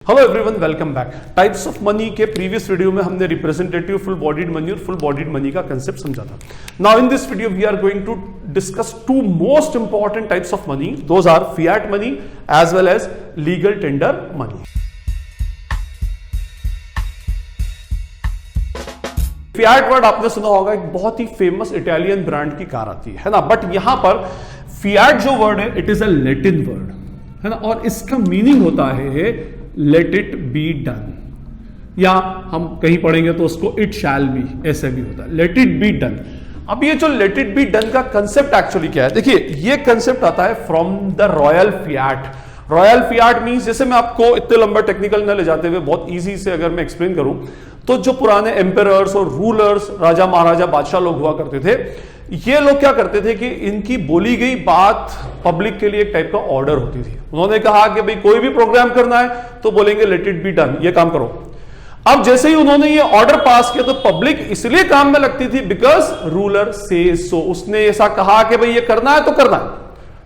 Hello everyone, welcome back. Types of money के previous video में हमने रिप्रेजेंटेटिव फुल बॉडीड मनी और full bodied money का concept समझा था। Now in this video we are going to discuss two most important types of money. Those are fiat money as well as legal tender money. Fiat word आपने सुना होगा, एक बहुत ही famous Italian brand की car आती है ना, बट यहां पर फिएट जो वर्ड है it is a Latin word है ना, और इसका मीनिंग होता है लेट इट बी डन, या हम कहीं पढ़ेंगे तो उसको इट शैल बी, ऐसे भी होता है लेट इट बी डन। अब ये जो लेट इट बी डन का कंसेप्ट एक्चुअली क्या है, देखिए ये कंसेप्ट आता है from the royal fiat. Royal fiat means, जैसे मैं आपको इतने लंबा टेक्निकल न ले जाते हुए बहुत इजी से अगर मैं एक्सप्लेन करूं तो जो पुराने एम्परर्स और रूलर्स, राजा महाराजा बादशाह लोग हुआ करते थे, ये लोग क्या करते थे कि इनकी बोली गई बात पब्लिक के लिए एक टाइप का ऑर्डर होती थी। उन्होंने कहा कि भाई कोई भी प्रोग्राम करना है तो बोलेंगे लेट इट बी डन, ये काम करो। अब जैसे ही उन्होंने ये ऑर्डर पास किया तो पब्लिक इसलिए काम में लगती थी बिकॉज रूलर सेज सो, उसने ऐसा कहा कि भाई ये करना है तो करना है,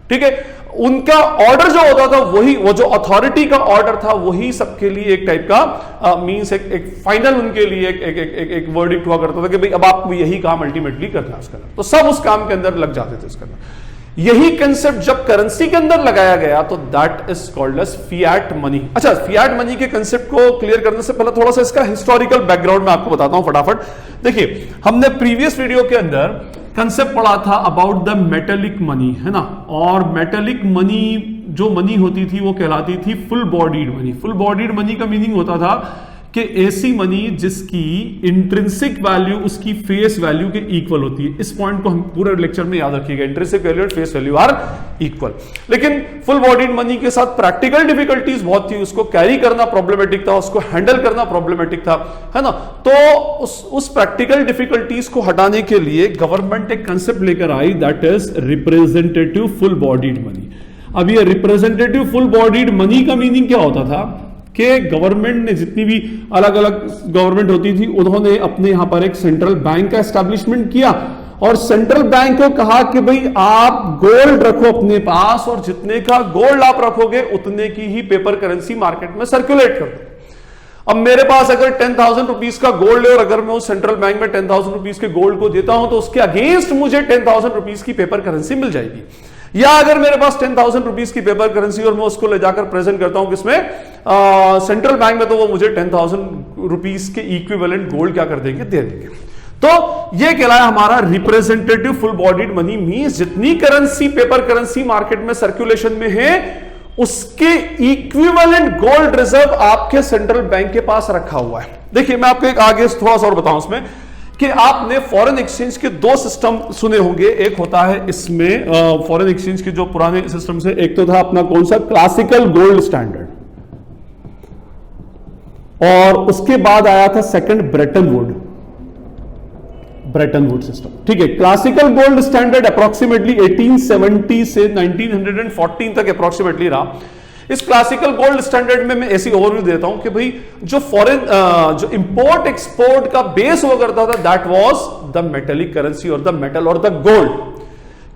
ठीक है। उनका ऑर्डर जो होता था वही, वो जो अथॉरिटी का ऑर्डर था वही सबके लिए एक टाइप का मींस एक फाइनल उनके लिए एक वर्डिक्ट हुआ करता था कि भाई अब आपको यही काम अल्टीमेटली करना है उसका, तो सब उस काम के अंदर लग जाते थे इसके अंदर। यही कंसेप्ट जब करेंसी के अंदर लगाया गया तो that is called as fiat money. अच्छा, फिएट मनी के कंसेप्ट को क्लियर करने से पहले थोड़ा सा इसका हिस्टोरिकल बैकग्राउंड मैं आपको बताता हूं फटाफट। देखिए, हमने प्रीवियस वीडियो के अंदर कंसेप्ट पढ़ा था अबाउट द मेटेलिक मनी, है ना, और मेटेलिक मनी जो मनी होती थी वो कहलाती थी full bodied money. Full bodied money का मीनिंग होता था कि ऐसी मनी जिसकी इंट्रिंसिक वैल्यू उसकी फेस वैल्यू के इक्वल होती है। इस पॉइंट को हम पूरे लेक्चर में याद रखिएगा, इंट्रिंसिक वैल्यू और फेस वैल्यू आर इक्वल। लेकिन फुल बॉडीड मनी के साथ प्रैक्टिकल डिफिकल्टीज बहुत थी, उसको कैरी करना प्रॉब्लमेटिक था, उसको हैंडल करना प्रॉब्लमेटिक था, है ना। तो उस प्रैक्टिकल डिफिकल्टीज को हटाने के लिए गवर्नमेंट एक कंसेप्ट लेकर आई, that is representative full bodied money. अब ये रिप्रेजेंटेटिव फुल बॉडीड मनी का मीनिंग क्या होता था कि गवर्नमेंट ने, जितनी भी अलग अलग गवर्नमेंट होती थी, उन्होंने अपने यहां पर एक सेंट्रल बैंक का एस्टैब्लिशमेंट किया और सेंट्रल बैंक को कहा कि भाई आप गोल्ड रखो अपने पास और जितने का गोल्ड आप रखोगे उतने की ही पेपर करेंसी मार्केट में सर्कुलेट कर दो। अब मेरे पास अगर 10,000 रुपीज का गोल्ड है और अगर मैं उस सेंट्रल बैंक में 10,000 रुपीज के गोल्ड को देता हूं तो उसके अगेंस्ट मुझे 10,000 रुपीज की पेपर करेंसी मिल जाएगी। या अगर मेरे पास 10,000 रुपीज की पेपर करेंसी और मैं उसको ले जाकर प्रेजेंट करता हूं किसमें, सेंट्रल बैंक में, तो वो मुझे 10,000 रुपीज के इक्विवेलेंट गोल्ड क्या कर देंगे, दे देंगे। तो ये कहलाया हमारा representative full bodied money. Means जितनी करेंसी, पेपर करेंसी मार्केट में सर्कुलेशन में है उसके इक्विवेलेंट गोल्ड रिजर्व आपके सेंट्रल बैंक के पास रखा हुआ है। देखिए, मैं आपको एक आगे थोड़ा सा और बताऊं उसमें कि आपने फॉरेन एक्सचेंज के दो सिस्टम सुने होंगे। एक होता है इसमें फॉरेन एक्सचेंज के जो पुराने सिस्टम से, एक तो था अपना कौन सा, क्लासिकल गोल्ड स्टैंडर्ड, और उसके बाद आया था सेकंड ब्रेटन वुड सिस्टम, ठीक है। क्लासिकल गोल्ड स्टैंडर्ड अप्रोक्सीमेटली 1870 से 1914 तक अप्रोक्सीमेटली रहा। इस क्लासिकल गोल्ड स्टैंडर्ड में मैं ऐसी ओवरव्यू देता हूं कि भाई जो फॉरेन जो इंपोर्ट एक्सपोर्ट का बेस हुआ करता था that was the metallic currency और द मेटल और द गोल्ड।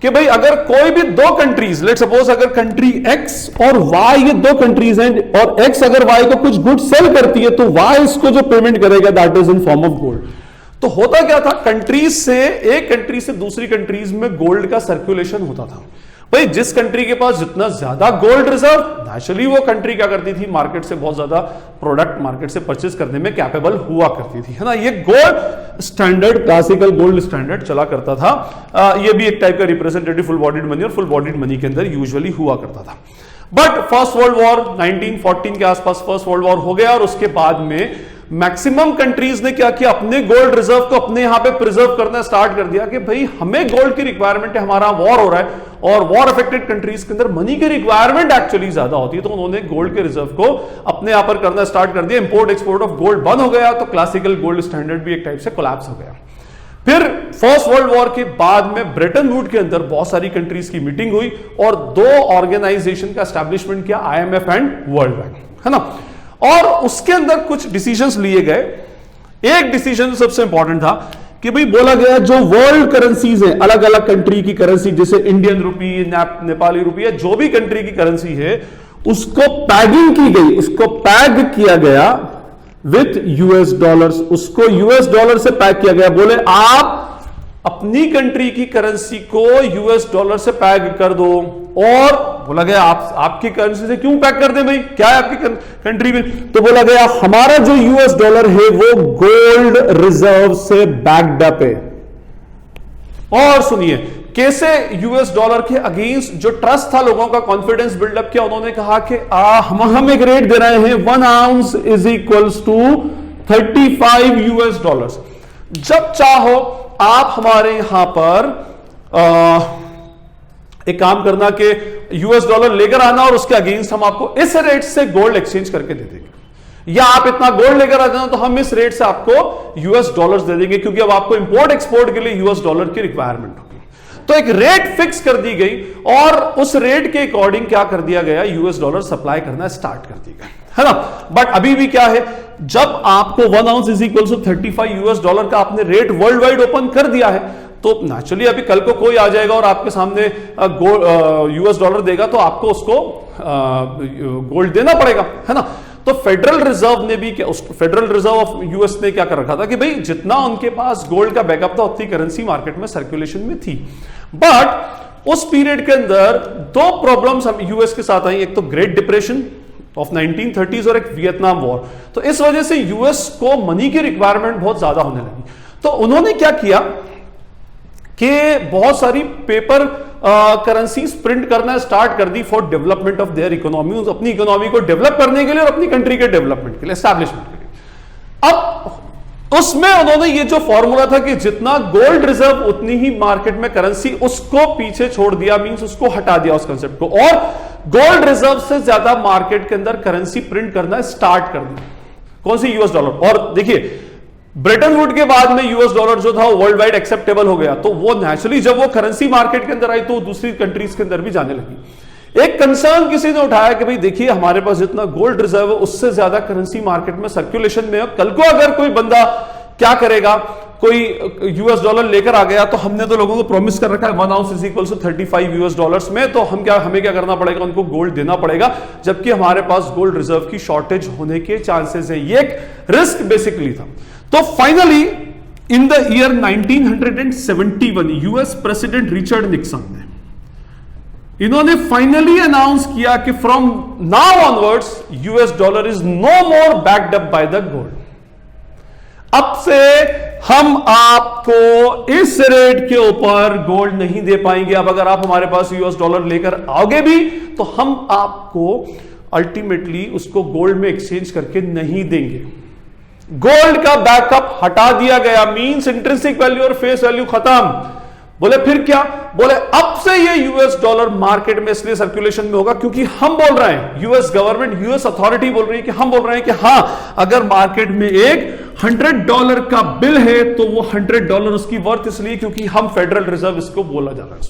कि भाई अगर कोई भी दो कंट्रीज, लेट सपोज अगर कंट्री एक्स और वाई, ये दो कंट्रीज हैं, और एक्स अगर वाई को कुछ गुड सेल करती है तो वाई इसको जो पेमेंट करेगा that is in form of gold. तो होता क्या था, कंट्रीज से, एक कंट्री से दूसरी कंट्रीज में गोल्ड का सर्कुलेशन होता था। भाई जिस कंट्री के पास जितना ज्यादा गोल्ड रिजर्व, नेचुरली वो कंट्री क्या करती थी, मार्केट से बहुत ज्यादा प्रोडक्ट मार्केट से परचेज करने में कैपेबल हुआ करती थी, है ना। ये gold standard, classical gold standard चला करता था। ये भी एक टाइप का रिप्रेजेंटेटिव फुल बॉडीड मनी और फुल बॉडीड मनी के अंदर यूजुअली हुआ करता था। बट फर्स्ट वर्ल्ड वॉर 1914 के आसपास फर्स्ट वर्ल्ड वॉर हो गया और उसके बाद में मैक्सिमम कंट्रीज ने क्या किया, अपने गोल्ड रिजर्व को अपने यहां पे प्रिजर्व करना स्टार्ट कर दिया कि भाई हमें गोल्ड की रिक्वायरमेंट है, हमारा वॉर हो रहा है और वॉर अफेक्टेड कंट्रीज के अंदर मनी की रिक्वायरमेंट एक्चुअली ज्यादा होती है, तो उन्होंने गोल्ड के रिजर्व को अपने यहां पर करना स्टार्ट कर दिया। इंपोर्ट एक्सपोर्ट ऑफ गोल्ड बंद हो गया तो क्लासिकल गोल्ड स्टैंडर्ड भी एक टाइप से कोलैप्स हो गया। फिर फर्स्ट वर्ल्ड वॉर के बाद में ब्रेटन वुड के अंदर बहुत सारी कंट्रीज की मीटिंग हुई और दो ऑर्गेनाइजेशन का एस्टैब्लिशमेंट किया, IMF एंड वर्ल्ड बैंक, है ना। और उसके अंदर कुछ डिसीजंस लिए गए। एक डिसीजन सबसे इंपॉर्टेंट था कि भाई बोला गया जो वर्ल्ड करेंसीज है, अलग अलग कंट्री की करेंसी, जैसे इंडियन रुपी, नेपाली रुपी, या जो भी कंट्री की करेंसी है, उसको पैगिंग की गई, उसको पैग किया गया विथ यूएस डॉलर्स, उसको यूएस डॉलर से पैक किया गया। बोले आप अपनी कंट्री की करेंसी को यूएस डॉलर से पैक कर दो, और बोला गया आपकी करेंसी से क्यों पैक कर दे भाई, क्या है आपकी कंट्री में? तो बोला गया हमारा जो यूएस डॉलर है वो गोल्ड रिजर्व से बैक्ड अप है। और सुनिए कैसे यूएस डॉलर के अगेंस्ट जो ट्रस्ट था, लोगों का कॉन्फिडेंस बिल्डअप किया। उन्होंने कहा कि हम एक रेट दे रहे हैं, 1 ounce is equals to 35 US dollars. जब चाहो आप हमारे यहां पर एक काम करना कि यूएस डॉलर लेकर आना और उसके अगेंस्ट हम आपको इस रेट से गोल्ड एक्सचेंज करके दे देंगे, या आप इतना गोल्ड लेकर आ जाना तो हम इस रेट से आपको यूएस डॉलर्स दे देंगे, क्योंकि अब आपको इंपोर्ट एक्सपोर्ट के लिए यूएस डॉलर की रिक्वायरमेंट होगी। तो एक रेट फिक्स कर दी गई और उस रेट के अकॉर्डिंग क्या कर दिया गया, यूएस डॉलर सप्लाई करना स्टार्ट कर दिया गया, है ना। बट अभी भी क्या है, जब आपको 1 ounce is equal to 35 US dollar का आपने रेट वर्ल्ड वाइड ओपन कर दिया है, तो नेचुरली अभी कल को कोई आ जाएगा और आपके सामने यूएस डॉलर देगा तो आपको उसको गोल्ड देना पड़ेगा, है ना। तो फेडरल रिजर्व ने भी क्या, फेडरल रिजर्व ऑफ यूएस ने क्या कर रखा था कि भाई जितना उनके पास गोल्ड का बैकअप था उतनी करेंसी मार्केट में सर्कुलेशन में थी। बट उस पीरियड के अंदर दो प्रॉब्लम्स हम यूएस के साथ आई, एक तो ग्रेट डिप्रेशन ऑफ 1930s और एक वियतनाम वॉर। तो इस वजह से यूएस को मनी की रिक्वायरमेंट बहुत ज्यादा होने लगी। तो उन्होंने क्या किया कि बहुत सारी पेपर करेंसीज प्रिंट करना स्टार्ट कर दी for development of their economy, अपनी इकोनॉमी को डेवलप करने के लिए और अपनी कंट्री के डेवलपमेंट के लिए, एस्टैब्लिशमेंट के लिए। अब उसमें उन्होंने ये जो फॉर्मूला था कि जितना गोल्ड रिजर्व उतनी ही मार्केट में करेंसी, उसको पीछे छोड़ दिया, मींस उसको हटा दिया उस कंसेप्ट को, और गोल्ड रिजर्व से ज्यादा मार्केट के अंदर करेंसी प्रिंट करना स्टार्ट कर दिया। कौन सी, यूएस डॉलर। और देखिए ब्रेटन वुड के बाद में यूएस डॉलर जो था वर्ल्ड वाइड एक्सेप्टेबल हो गया, तो वो नेचुरली जब वो करेंसी मार्केट के अंदर आई तो दूसरी कंट्रीज के अंदर भी जाने लगी। एक कंसर्न किसी ने उठाया कि भाई देखिए हमारे पास जितना गोल्ड रिजर्व है उससे ज्यादा करेंसी मार्केट में सर्कुलेशन में है, कल को अगर कोई बंदा क्या करेगा, कोई यूएस डॉलर लेकर आ गया, तो हमने तो लोगों को प्रॉमिस कर रखा है 1 ounce is equal to 35 US dollars में, तो हमें क्या करना पड़ेगा, उनको गोल्ड देना पड़ेगा, जबकि हमारे पास गोल्ड रिजर्व की शॉर्टेज होने के चांसेस है। ये एक रिस्क बेसिकली था। तो finally in the year 1971 US president Richard Nixon ने इन्होंने फाइनली अनाउंस किया कि from now onwards US dollar is no more backed up by the gold. अब से हम आपको इस रेट के ऊपर गोल्ड नहीं दे पाएंगे। अब अगर आप हमारे पास यूएस डॉलर लेकर आओगे भी तो हम आपको अल्टीमेटली उसको गोल्ड में एक्सचेंज करके नहीं देंगे। गोल्ड का बैकअप हटा दिया गया, मींस इंट्रिंसिक वैल्यू और फेस वैल्यू खत्म। बोले फिर क्या, बोले अब से ये यूएस डॉलर मार्केट में इसलिए सर्कुलेशन में होगा क्योंकि हम बोल रहे हैं, यूएस गवर्नमेंट, यूएस अथॉरिटी बोल रही है कि हम बोल रहे हैं कि हां अगर मार्केट में एक $100 का बिल है तो वो $100 उसकी वर्थ इसलिए क्योंकि हम फेडरल रिजर्व इसको बोला जा रहा है।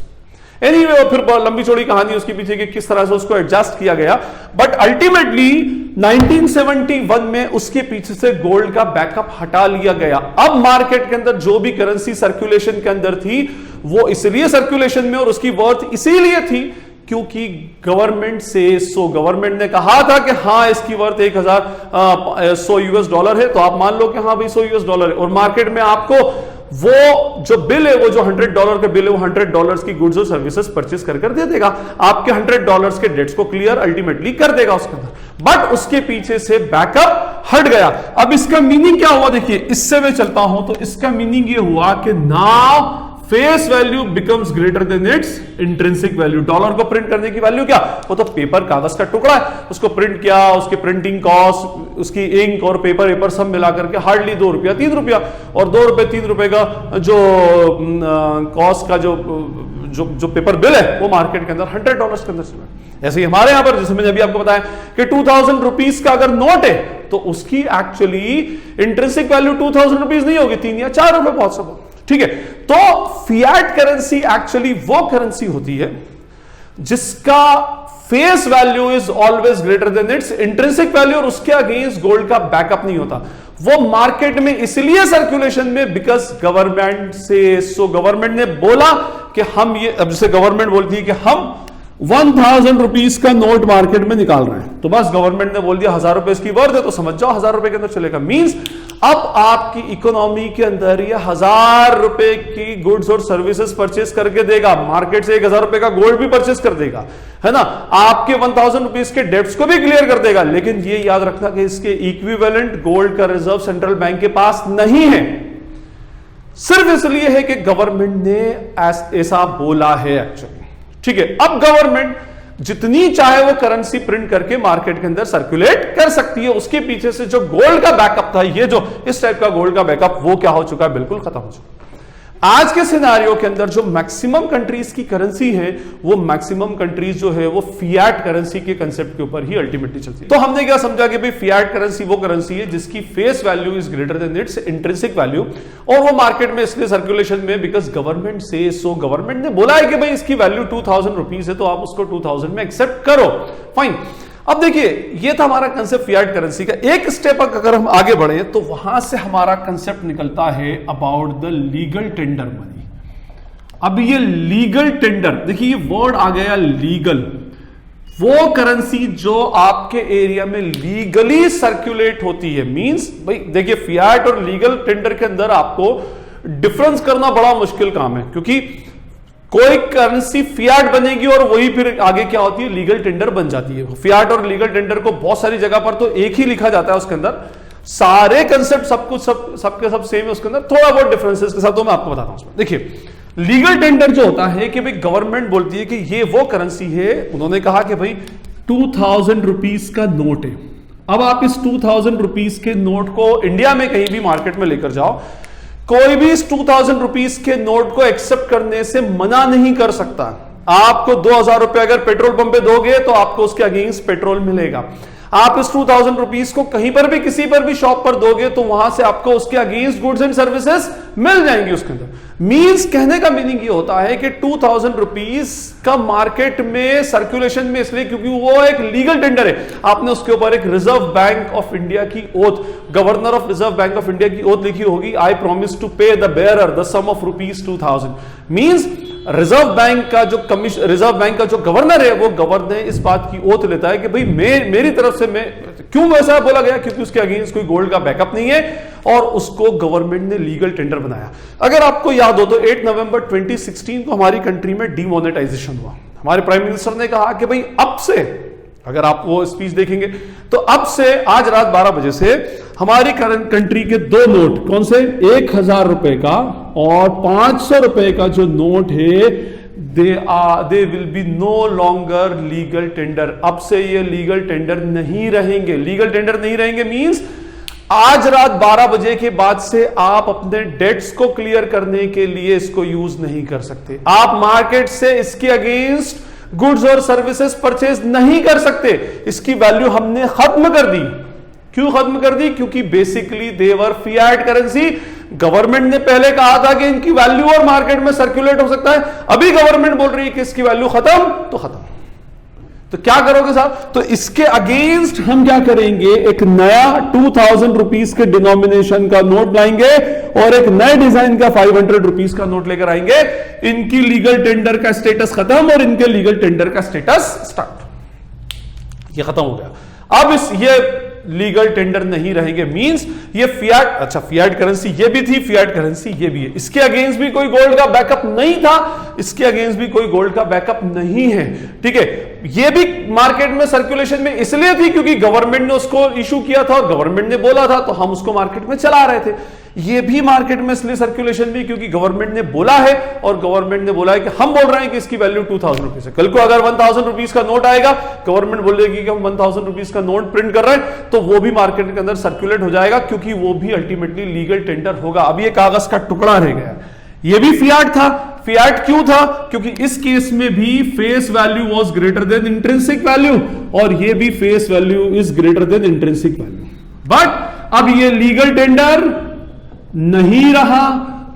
एनीवे फिर लंबी चौड़ी कहानी उसके पीछे कि किस तरह से उसको एडजस्ट किया गया, बट अल्टीमेटली 1971 में उसके पीछे से गोल्ड का बैकअप हटा लिया गया। अब मार्केट के अंदर जो भी करेंसी सर्कुलेशन के अंदर थी वो इसलिए सर्कुलेशन में और उसकी वर्थ इसीलिए थी क्योंकि गवर्नमेंट गवर्नमेंट ने कहा था कि हाँ इसकी वर्थ 1,100 यूएस डॉलर है, तो आप मान लो कि हाँ भाई 100 यूएस डॉलर है, और मार्केट में आपको वो जो बिल है, वो जो $100 का बिल है, वो $100 की गुड्स और सर्विसेज परचेस कर दे देगा, आपके $100 के डेट्स को क्लियर अल्टीमेटली कर देगा उसके अंदर। बट उसके पीछे से बैकअप हट गया। अब इसका मीनिंग क्या हुआ, देखिए इससे मैं चलता हूं तो इसका मीनिंग ये हुआ कि now face value becomes greater than it's intrinsic value. Dollar को प्रिंट करने की वैल्यू क्या, वो तो पेपर, कागज का टुकड़ा है, उसको प्रिंट किया, उसकी प्रिंटिंग कॉस्ट, उसकी इंक और पेपर सब मिला करके हार्डली ₹2 ₹3, और ₹2 ₹3 का जो कॉस्ट का जो पेपर बिल है वो मार्केट के अंदर $100 के अंदर चला। ऐसे ही हमारे यहां पर, जैसे मैंने अभी आपको बताया कि 2000 रुपीज का अगर नोट है तो उसकी एक्चुअली इंट्रिंसिक वैल्यू 2000 रुपीज नहीं होगी, 3 या 4 रुपए बहुत सब, ठीक है। तो फिएट करेंसी एक्चुअली वो करेंसी होती है जिसका face value is always greater than it's intrinsic value, और उसके अगेंस्ट गोल्ड का बैकअप नहीं होता। वो मार्केट में इसलिए सर्कुलेशन में बिकॉज गवर्नमेंट ने बोला कि हम ये, अब जैसे गवर्नमेंट बोलती है कि हम 1000 रुपीस का नोट मार्केट में निकाल रहे हैं, तो बस गवर्नमेंट ने बोल दिया 1000 रुपए इसकी वर्थ है, तो समझ जाओ 1000 रुपए के अंदर चलेगा। मींस अब आपकी इकोनॉमी के अंदर ये 1000 रुपए की गुड्स और सर्विसेज परचेस करके देगा, मार्केट से 1000 रुपए का गोल्ड भी परचेस कर देगा, है ना, आपके 1000 रुपीस के डेब्ट्स को भी क्लियर कर देगा। लेकिन ये याद रखना कि इसके इक्विवेलेंट गोल्ड का रिजर्व सेंट्रल बैंक के पास नहीं है, सिर्फ इसलिए है कि गवर्नमेंट ने ऐसा बोला है एक्चुअली। ठीक है, अब गवर्नमेंट जितनी चाहे वो करेंसी प्रिंट करके मार्केट के अंदर सर्कुलेट कर सकती है। उसके पीछे से जो गोल्ड का बैकअप था, ये जो इस टाइप का गोल्ड का बैकअप, वो क्या हो चुका है, बिल्कुल खत्म हो चुका है। आज के सिनेरियो के अंदर जो मैक्सिमम कंट्रीज की करेंसी है, वो मैक्सिमम कंट्रीज जो है वो फिएट करेंसी के कंसेप्ट के ऊपर ही अल्टीमेटली चलती है। तो हमने क्या समझा कि भाई फिएट करेंसी वो करेंसी है जिसकी face value is greater than it's intrinsic value, और वो मार्केट में इसलिए सर्कुलेशन में बिकॉज गवर्नमेंट से, सो गवर्नमेंट ने बोला है कि भाई इसकी वैल्यू 2000 रुपीज है, तो आप उसको 2000 में एक्सेप्ट करो, फाइन। अब देखिए, ये था हमारा कंसेप्ट फिएट करेंसी का। एक स्टेप अगर हम आगे बढ़े तो वहां से हमारा कंसेप्ट निकलता है about the legal tender money. अब ये लीगल टेंडर, देखिए ये वर्ड आ गया लीगल, वो करेंसी जो आपके एरिया में लीगली सर्कुलेट होती है। मींस भाई देखिए, फिएट और लीगल टेंडर के अंदर आपको डिफरेंस करना बड़ा मुश्किल काम है, क्योंकि कोई करेंसी फिएट बनेगी और वही फिर आगे क्या होती है, लीगल टेंडर बन जाती है। फिएट और लीगल टेंडर को बहुत सारी जगह पर तो एक ही लिखा जाता है, उसके अंदर सारे कंसेप्ट सब कुछ सबके सब सेम है, उसके अंदर थोड़ा बहुत डिफरेंसेस के साथ तो मैं आपको बताता हूं। देखिए, लीगल टेंडर जो होता है कि भाई गवर्नमेंट बोलती है कि ये वो करेंसी है, उन्होंने कहा कि भाई 2000 रुपीस का नोट है। अब आप इस 2000 रुपीस के नोट को इंडिया में कहीं भी मार्केट में लेकर जाओ, कोई भी इस 2000 रुपीस के नोट को एक्सेप्ट करने से मना नहीं कर सकता। आपको 2000 रुपए अगर पेट्रोल पंप पे दोगे तो आपको उसके अगेंस्ट पेट्रोल मिलेगा। आप इस 2000 रुपीस को कहीं पर भी किसी पर भी शॉप पर दोगे तो वहां से आपको उसके अगेंस्ट गुड्स एंड सर्विसेज मिल जाएंगी उसके अंदर। मींस कहने का मीनिंग ये होता है कि 2000 रुपीस का मार्केट में सर्कुलेशन में इसलिए क्योंकि वो एक लीगल टेंडर है। आपने उसके ऊपर एक रिजर्व बैंक ऑफ इंडिया की oath, governor of Reserve Bank of India की ओथ लिखी होगी, I promise to pay the bearer the sum of rupees 2000। Means Reserve Bank का जो रिजर्व बैंक का जो गवर्नर है, वो गवर्नर इस बात की ओथ लेता है कि भाई मेरी तरफ से मैं, क्यों वैसा बोला गया, क्योंकि उसके अगेंस्ट कोई गोल्ड का बैकअप नहीं है और उसको गवर्नमेंट ने लीगल टेंडर बनाया। अगर आपको याद हो तो 8 नवंबर 2016 को हमारी कंट्री में डीमोनेटाइजेशन हुआ। हमारे प्राइम मिनिस्टर ने कहा कि भाई अब से, अगर आप वो स्पीच देखेंगे तो अब से आज रात 12 बजे से हमारी कंट्री के दो नोट, कौन से, 1000 रुपए का और 500 रुपए का जो नोट है, they will be no longer legal tender. अब से ये लीगल टेंडर नहीं रहेंगे। लीगल टेंडर नहीं रहेंगे मींस आज रात 12 बजे के बाद से आप अपने डेट्स को क्लियर करने के लिए इसको यूज नहीं कर सकते। आप मार्केट से इसके अगेंस्ट गुड्स और सर्विसेज परचेज नहीं कर सकते। इसकी वैल्यू हमने खत्म कर दी। क्यों खत्म कर दी? क्योंकि बेसिकली देवर फिएट करेंसी। गवर्नमेंट ने पहले कहा था कि इनकी वैल्यू और मार्केट में सर्कुलेट हो सकता है, अभी गवर्नमेंट बोल रही है कि इसकी वैल्यू खत्म, तो खत्म। तो क्या करोगे साहब? तो इसके अगेंस्ट हम क्या करेंगे, एक नया 2000 रुपीस के डिनोमिनेशन का नोट लाएंगे और एक नए डिजाइन का 500 रुपीस का नोट लेकर आएंगे। इनकी लीगल टेंडर का स्टेटस खत्म और इनके लीगल टेंडर का स्टेटस स्टार्ट। ये खत्म हो गया। अब ये लीगल टेंडर नहीं रहेंगे मींस ये फिएट, अच्छा फिएट करेंसी ये भी थी, फिएट करेंसी ये भी है। इसके अगेंस्ट भी कोई गोल्ड का बैकअप नहीं था, इसके अगेंस्ट भी कोई गोल्ड का बैकअप नहीं है। ठीक है, ये भी मार्केट में सर्कुलेशन में इसलिए थी क्योंकि गवर्नमेंट ने उसको इशू किया था और गवर्नमेंट ने बोला था, तो हम उसको मार्केट में चला रहे थे। ये भी मार्केट में इसलिए सर्कुलेशन भी क्योंकि गवर्नमेंट ने बोला है और गवर्नमेंट ने बोला है कि हम बोल रहे हैं कि इसकी वैल्यू 2000 रुपीज है। कल को अगर 1000 रुपीज का नोट आएगा, गवर्नमेंट बोलेगी कि हम 1000 रुपीज का नोट प्रिंट कर रहे हैं, तो वो भी मार्केट के अंदर सर्कुलेट हो जाएगा क्योंकि वो भी अल्टीमेटली लीगल टेंडर होगा। अब ये कागज का टुकड़ा रह गया। ये भी फिएट था। फिएट क्यों था? क्योंकि इस केस में भी face value was greater than intrinsic value और ये भी face value is greater than intrinsic value. But अब ये लीगल टेंडर नहीं रहा,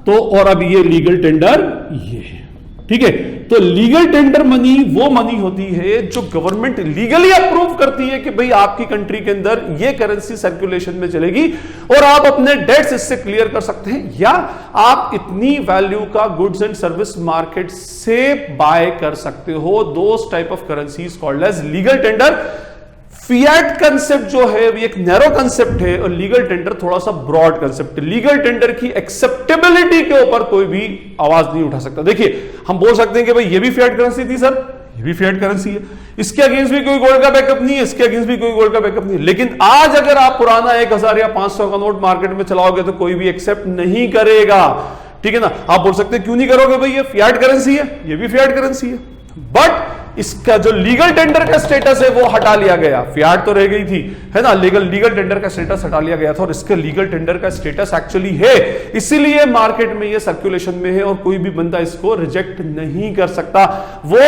तो और अब ये लीगल टेंडर ये है। ठीक है, तो लीगल टेंडर मनी वो मनी होती है जो गवर्नमेंट लीगली अप्रूव करती है कि भाई आपकी कंट्री के अंदर ये करेंसी सर्कुलेशन में चलेगी और आप अपने डेट्स इससे क्लियर कर सकते हैं, या आप इतनी वैल्यू का गुड्स एंड सर्विस मार्केट से बाय कर सकते हो। Those type of currencies called as legal tender. Fiat concept जो है वो एक नैरो कंसेप्ट है और लीगल टेंडर थोड़ा सा ब्रॉड कंसेप्ट है। लीगल टेंडर की एक्सेप्टेबिलिटी के ऊपर कोई भी आवाज नहीं उठा सकता। देखिए हम बोल सकते हैं कि भाई ये भी फिएट करेंसी थी सर, ये भी फिएट करेंसी है, इसके अगेंस्ट भी कोई गोल्ड का बैकअप नहीं है, इसके अगेंस्ट भी कोई गोल्ड का बैकअप नहीं है। लेकिन आज अगर आप पुराना 1000 या 500 का नोट मार्केट में चलाओगे तो कोई भी एक्सेप्ट नहीं करेगा, ठीक है ना। आप बोल सकते हैं क्यों नहीं करोगे भाई, ये फिएट करेंसी है, ये भी फिएट करेंसी है, बट इसका जो लीगल टेंडर का स्टेटस है वो हटा लिया गया। फिएट तो रह गई थी, है ना, लीगल टेंडर का स्टेटस हटा लिया गया था और इसके लीगल टेंडर का स्टेटस एक्चुअली है, इसीलिए मार्केट में ये सर्कुलेशन में है और कोई भी बंदा इसको रिजेक्ट नहीं कर सकता। वो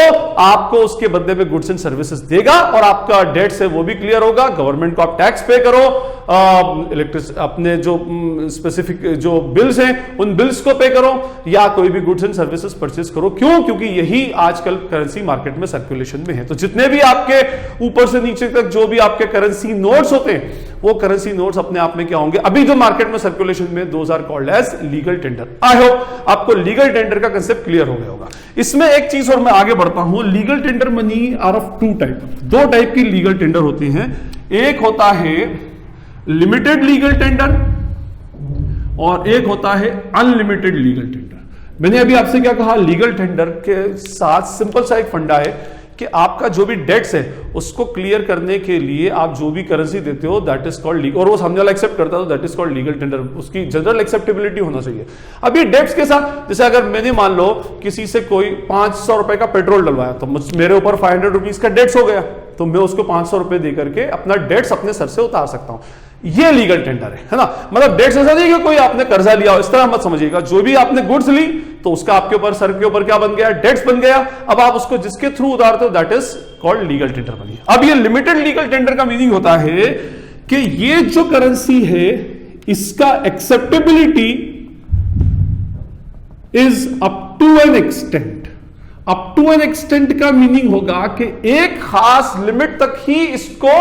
आपको उसके बदले में गुड्स एंड सर्विसेज देगा और आपका डेट्स है वो भी क्लियर होगा। गवर्नमेंट को आप टैक्स पे करो, इलेक्ट्रिक अपने जो स्पेसिफिक जो बिल्स हैं उन बिल्स को पे करो, या कोई भी गुड्स एंड सर्विसेज परचेज करो। क्यों? क्योंकि यही आजकल करेंसी मार्केट में सर्कुलेशन में है। तो जितने भी आपके ऊपर से नीचे तक जो भी आपके करेंसी नोट्स होते हैं वो करेंसी नोट्स अपने आप में क्या होंगे, अभी जो मार्केट में सर्कुलेशन में, those are called as legal tender. I hope आपको लीगल टेंडर का कंसेप्ट क्लियर हो गया होगा। इसमें एक चीज और मैं आगे बढ़ता हूं, legal tender money are of two type, दो टाइप की लीगल टेंडर होती हैं। एक होता है लिमिटेड लीगल टेंडर और एक होता है अनलिमिटेड लीगल टेंडर। मैंने अभी आपसे क्या कहा, लीगल टेंडर के साथ सिंपल सा एक फंडा है कि आपका जो भी डेट्स है उसको क्लियर करने के लिए आप जो भी करेंसी देते हो दैट इज कॉल्ड लीगल, और वो सामने वाला एक्सेप्ट करता है तो that is called legal tender. उसकी जनरल एक्सेप्टेबिलिटी होना चाहिए। अभी डेट्स के साथ, जैसे अगर मैंने मान लो किसी से कोई 500 रुपए का पेट्रोल डलवाया तो मेरे ऊपर 500 रुपीज का डेट्स हो गया, तो मैं उसको 500 रुपए देकर के अपना डेट्स अपने सर से उतार सकता हूं। ये लीगल टेंडर है ना। मतलब डेट्स ऐसा नहीं कि कोई आपने कर्जा लिया हो, इस तरह मत समझिएगा। जो भी आपने गुड्स ली तो उसका आपके ऊपर, सर के ऊपर क्या बन गया, डेट्स बन गया। अब आप उसको जिसके थ्रू उतारते हो that is called legal tender money. अब ये लिमिटेड लीगल टेंडर का मीनिंग होता है कि ये जो करेंसी है इसका acceptability is up to an extent. Up to an extent का मीनिंग होगा कि एक खास लिमिट तक ही इसको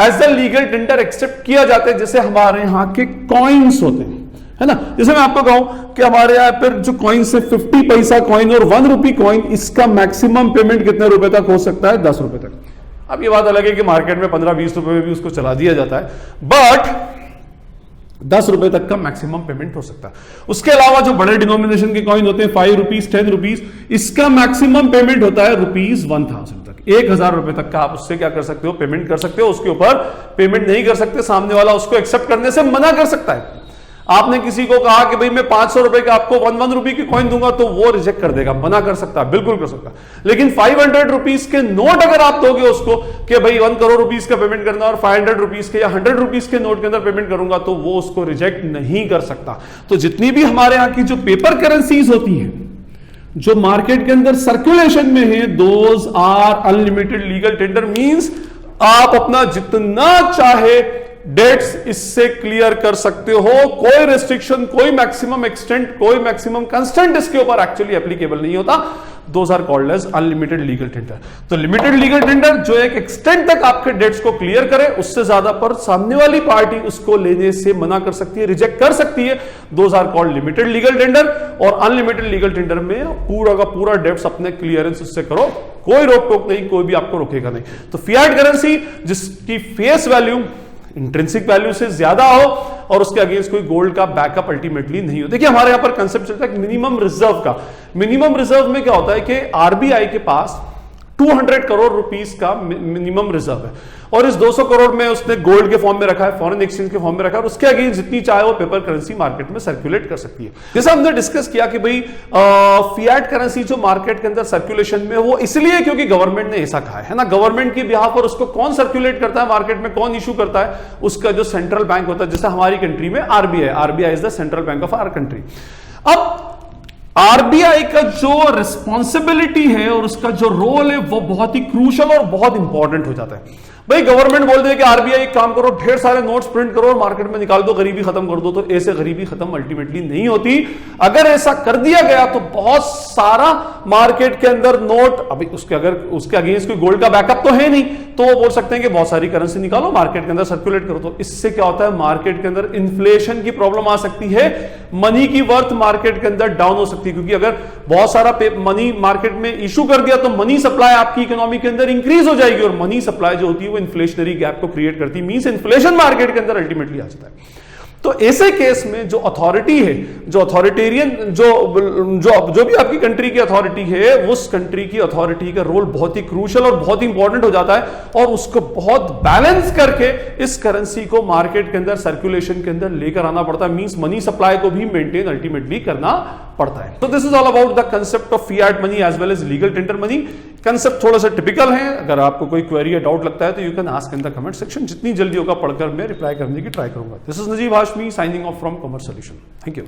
as a legal tender accept किया जाता है। जैसे हमारे यहां के कॉइन्स होते हैं, है ना। जैसे मैं आपको कहूं कि हमारे यहां पर जो कॉइन्स है 50 पैसा कॉइन और 1 रुपी कॉइन, इसका मैक्सिमम पेमेंट कितने रुपए तक हो सकता है, 10 रुपए तक। अब ये बात अलग है कि मार्केट में 15-20 रुपए में भी उसको चला दिया जाता है, बट 10 रुपए तक का मैक्सिमम पेमेंट हो सकता है। उसके अलावा जो बड़े डिनोमिनेशन के कॉइन होते हैं 5 रुपीज 10 रुपीज, इसका मैक्सिमम पेमेंट होता है ₹1000 तक। 1000 रुपए तक का आप उससे क्या कर सकते हो, पेमेंट कर सकते हो। उसके ऊपर पेमेंट नहीं कर सकते, सामने वाला उसको एक्सेप्ट करने से मना कर सकता है। आपने किसी को कहा कि भाई मैं 500 रुपए का आपको 1 रुपए की कॉइन दूंगा, तो वो रिजेक्ट कर देगा, मना कर सकता है, बिल्कुल कर सकता है। लेकिन 500 रुपीज के नोट अगर आप दोगे उसको कि भाई 1 करोड़ रुपीज का पेमेंट करना और 500 रुपीज के या 100 रुपीज के नोट के अंदर पेमेंट करूंगा, तो वो उसको रिजेक्ट नहीं कर सकता। तो जितनी भी हमारे यहां की जो पेपर करेंसीज होती हैं जो मार्केट के अंदर सर्कुलेशन में है, those are unlimited legal tender. Means आप अपना जितना चाहे डेट्स इससे क्लियर कर सकते हो, कोई रेस्ट्रिक्शन, कोई मैक्सिमम एक्सटेंट, कोई मैक्सिमम कंस्टेंट इसके ऊपर एक्चुअली एप्लीकेबल नहीं होता। Those are called as unlimited legal tender. तो लिमिटेड लीगल टेंडर जो एक एक्सटेंट तक आपके डेट्स को क्लियर करे, उससे ज्यादा पर सामने वाली पार्टी उसको लेने से मना कर सकती है, रिजेक्ट कर सकती है। Those are called limited legal tender. और अनलिमिटेड लीगल टेंडर में पूरा का पूरा डेट्स अपने क्लियरेंस उससे करो, कोई रोक टोक नहीं, कोई भी आपको रोकेगा नहीं। तो फिएट करेंसी जिसकी फेस वैल्यू इंट्रिंसिक वैल्यू से ज्यादा हो और उसके अगेंस्ट कोई गोल्ड का बैकअप अल्टीमेटली नहीं हो। देखिए हमारे यहां पर कंसेप्ट चलता है मिनिमम रिजर्व का। मिनिमम रिजर्व में क्या होता है कि आरबीआई के पास 200 करोड़ रुपीस का मिनिमम रिजर्व है और इस 200 करोड़ में उसने गोल्ड के फॉर्म में रखा है, फॉरेन एक्सचेंज के फॉर्म में रखा है, और उसके अगेंस्ट जितनी चाहे वो पेपर करेंसी मार्केट में सर्कुलेट कर सकती है। जैसे हमने डिस्कस किया कि भाई फिएट करेंसी जो मार्केट के अंदर सर्कुलेशन में, वो इसलिए क्योंकि गवर्नमेंट ने ऐसा कहा है ना। गवर्नमेंट की बिहाफ पर उसको कौन सर्कुलेट करता है मार्केट में, कौन इशू करता है, उसका जो सेंट्रल बैंक होता है। जैसे हमारी कंट्री में RBI is the central bank of our country. अब आरबीआई का जो रिस्पॉन्सिबिलिटी है और उसका जो रोल है वो बहुत ही क्रूशल और बहुत इंपॉर्टेंट हो जाता है। भाई गवर्नमेंट बोल दे कि आरबीआई एक काम करो, ढेर सारे नोट्स प्रिंट करो और मार्केट में निकाल दो, गरीबी खत्म कर दो, तो ऐसे गरीबी खत्म अल्टीमेटली नहीं होती। अगर ऐसा कर दिया गया तो बहुत सारा मार्केट के अंदर नोट, अभी उसके अगर उसके अगेंस्ट कोई गोल्ड का बैकअप तो है नहीं, तो वो बोल सकते हैं कि बहुत सारी करेंसी निकालो, मार्केट के अंदर सर्कुलेट करो। तो इससे क्या होता है, मार्केट के अंदर इन्फ्लेशन की प्रॉब्लम आ सकती है, मनी की वर्थ मार्केट के अंदर डाउन हो सकती है, क्योंकि अगर बहुत सारा मनी मार्केट में इशू कर दिया तो मनी सप्लाई आपकी इकोनॉमी के अंदर इंक्रीज हो जाएगी, और मनी सप्लाई जो होती है वो इन्फ्लेशनरी गैप को क्रिएट करती है, मींस इन्फ्लेशन मार्केट के अंदर अल्टीमेटली आ जाता है। तो ऐसे केस में जो अथॉरिटी है, जो अथॉरिटेरियन जो भी आपकी कंट्री की अथॉरिटी है, उस कंट्री की अथॉरिटी का रोल बहुत ही क्रूशियल और बहुत ही इंपॉर्टेंट हो जाता है, और उसको बहुत बैलेंस करके इस करेंसी को मार्केट के अंदर सर्कुलेशन के अंदर लेकर आना पड़ता है, मींस मनी सप्लाई को भी मेंटेन अल्टीमेटली करना पड़ता है। तो this is all about the concept of fiat money as well as legal tender money. Concept थोड़ा सा टिपिकल है, अगर आपको कोई क्वेरी या डाउट लगता है तो you can ask in the comment section, जितनी जल्दी होगा पढ़कर मैं रिप्लाई करने की ट्राई करूंगा। This is Najeeb Hashmi signing off from commerce solution. Thank you.